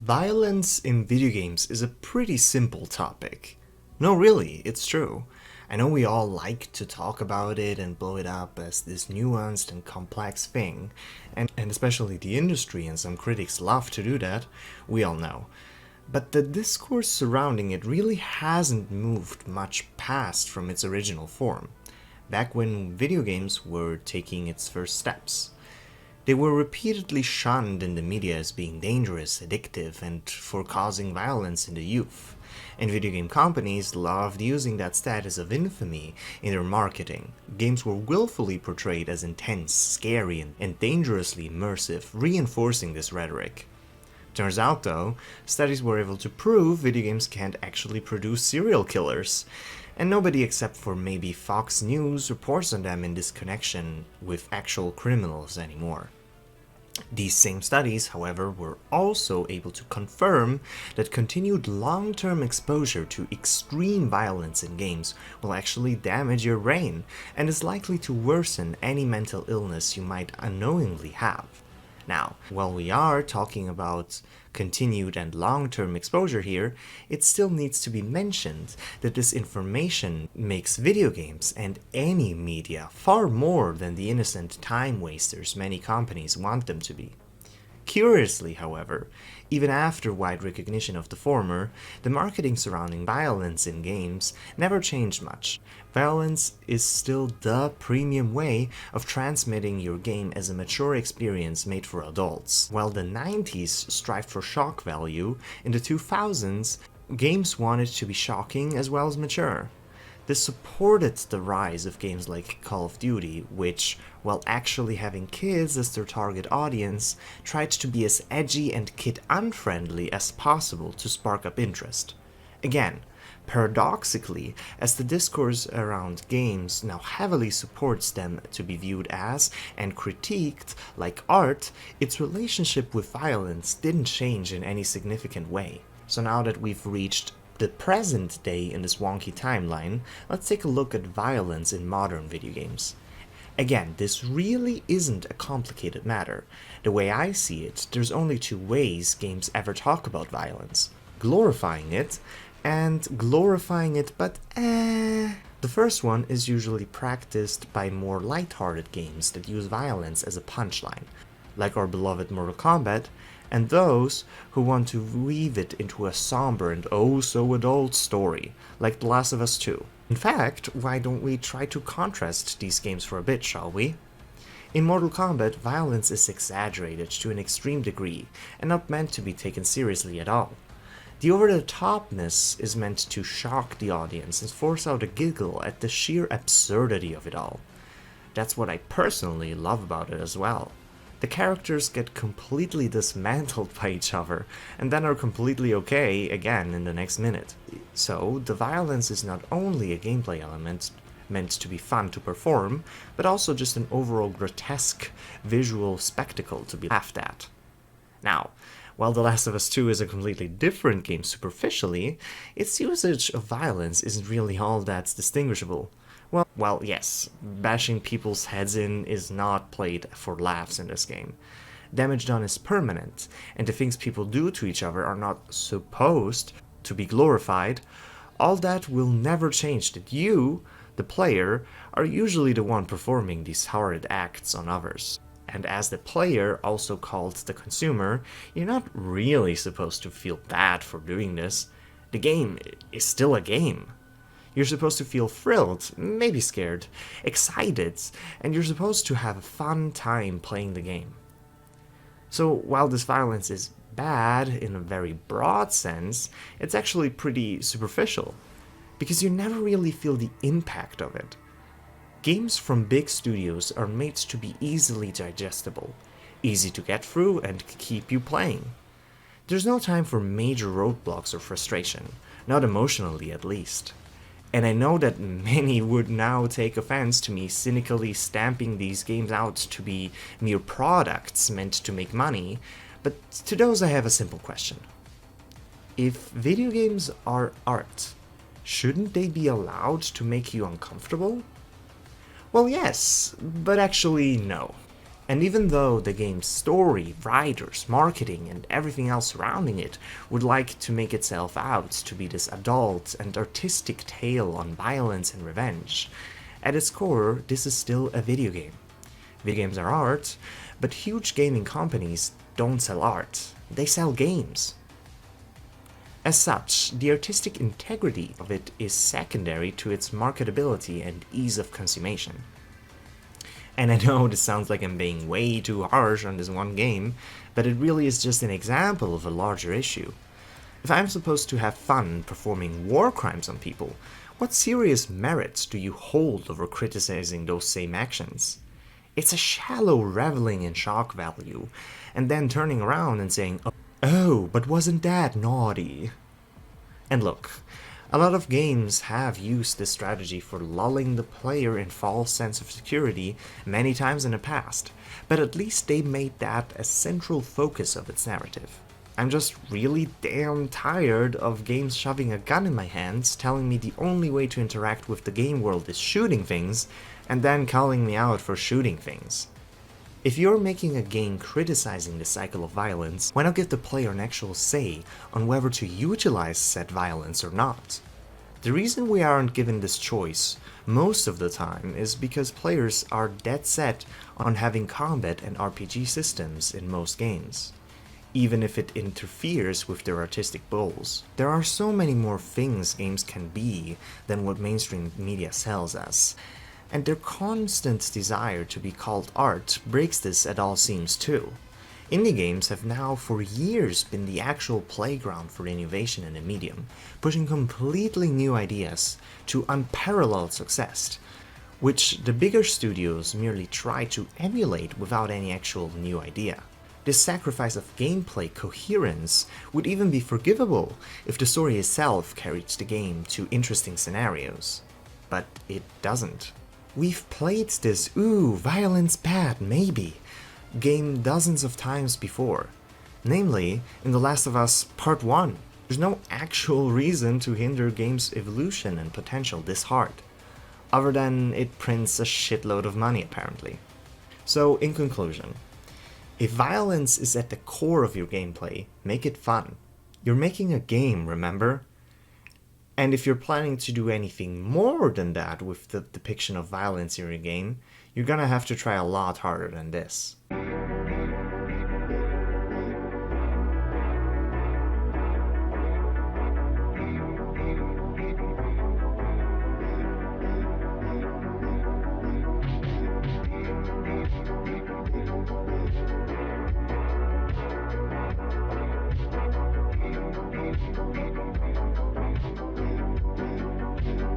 Violence in video games is a pretty simple topic. No, really, it's true. I know we all like to talk about it and blow it up as this nuanced and complex thing, and especially the industry and some critics love to do that, we all know. But the discourse surrounding it really hasn't moved much past from its original form, back when video games were taking its first steps. They were repeatedly shunned in the media as being dangerous, addictive, and for causing violence in the youth. And video game companies loved using that status of infamy in their marketing. Games were willfully portrayed as intense, scary, and dangerously immersive, reinforcing this rhetoric. Turns out though, studies were able to prove video games can't actually produce serial killers, and nobody except for maybe Fox News reports on them in this connection with actual criminals anymore. These same studies, however, were also able to confirm that continued long-term exposure to extreme violence in games will actually damage your brain and is likely to worsen any mental illness you might unknowingly have. Now, while we are talking about continued and long-term exposure here, it still needs to be mentioned that this information makes video games and any media far more than the innocent time wasters many companies want them to be. Curiously, however, even after wide recognition of the former, the marketing surrounding violence in games never changed much. Violence is still the premium way of transmitting your game as a mature experience made for adults. While the 90s strived for shock value, in the 2000s, games wanted to be shocking as well as mature. This supported the rise of games like Call of Duty, which, while actually having kids as their target audience, tried to be as edgy and kid-unfriendly as possible to spark up interest. Again, paradoxically, as the discourse around games now heavily supports them to be viewed as, and critiqued, like art, its relationship with violence didn't change in any significant way. So now that we've reached the present day in this wonky timeline, let's take a look at violence in modern video games. Again, this really isn't a complicated matter. The way I see it, there's only two ways games ever talk about violence: glorifying it, and glorifying it but The first one is usually practiced by more lighthearted games that use violence as a punchline, like our beloved Mortal Kombat, and those who want to weave it into a somber and oh-so-adult story, like The Last of Us 2. In fact, why don't we try to contrast these games for a bit, shall we? In Mortal Kombat, violence is exaggerated to an extreme degree, and not meant to be taken seriously at all. The over-the-topness is meant to shock the audience and force out a giggle at the sheer absurdity of it all. That's what I personally love about it as well. The characters get completely dismantled by each other, and then are completely okay again in the next minute. So, the violence is not only a gameplay element meant to be fun to perform, but also just an overall grotesque visual spectacle to be laughed at. Now, while The Last of Us 2 is a completely different game superficially, its usage of violence isn't really all that's distinguishable. Well, yes, bashing people's heads in is not played for laughs in this game. Damage done is permanent, and the things people do to each other are not supposed to be glorified. All that will never change that you, the player, are usually the one performing these horrid acts on others. And as the player, also called the consumer, you're not really supposed to feel bad for doing this. The game is still a game. You're supposed to feel thrilled, maybe scared, excited, and you're supposed to have a fun time playing the game. So while this violence is bad in a very broad sense, it's actually pretty superficial, because you never really feel the impact of it. Games from big studios are made to be easily digestible, easy to get through and keep you playing. There's no time for major roadblocks or frustration, not emotionally at least. And I know that many would now take offense to me cynically stamping these games out to be mere products meant to make money, but to those I have a simple question. If video games are art, shouldn't they be allowed to make you uncomfortable? Well, yes, but actually no. And even though the game's story, writers, marketing, and everything else surrounding it would like to make itself out to be this adult and artistic tale on violence and revenge, at its core, this is still a video game. Video games are art, but huge gaming companies don't sell art, they sell games. As such, the artistic integrity of it is secondary to its marketability and ease of consummation. And I know this sounds like I'm being way too harsh on this one game, but it really is just an example of a larger issue. If I'm supposed to have fun performing war crimes on people, what serious merits do you hold over criticizing those same actions? It's a shallow reveling in shock value, and then turning around and saying, "Oh, but wasn't that naughty?" And look, a lot of games have used this strategy for lulling the player in false sense of security many times in the past, but at least they made that a central focus of its narrative. I'm just really damn tired of games shoving a gun in my hands, telling me the only way to interact with the game world is shooting things, and then calling me out for shooting things. If you're making a game criticizing the cycle of violence, why not give the player an actual say on whether to utilize said violence or not? The reason we aren't given this choice most of the time is because players are dead set on having combat and RPG systems in most games, even if it interferes with their artistic goals. There are so many more things games can be than what mainstream media sells us, and their constant desire to be called art breaks this at all seams too. Indie games have now for years been the actual playground for innovation in the medium, pushing completely new ideas to unparalleled success, which the bigger studios merely try to emulate without any actual new idea. This sacrifice of gameplay coherence would even be forgivable if the story itself carried the game to interesting scenarios. But it doesn't. We've played this "ooh, violence bad, maybe" game dozens of times before. Namely, in The Last of Us Part 1. There's no actual reason to hinder game's evolution and potential this hard, other than it prints a shitload of money apparently. So in conclusion, if violence is at the core of your gameplay, make it fun. You're making a game, remember? And if you're planning to do anything more than that with the depiction of violence in your game, you're gonna have to try a lot harder than this.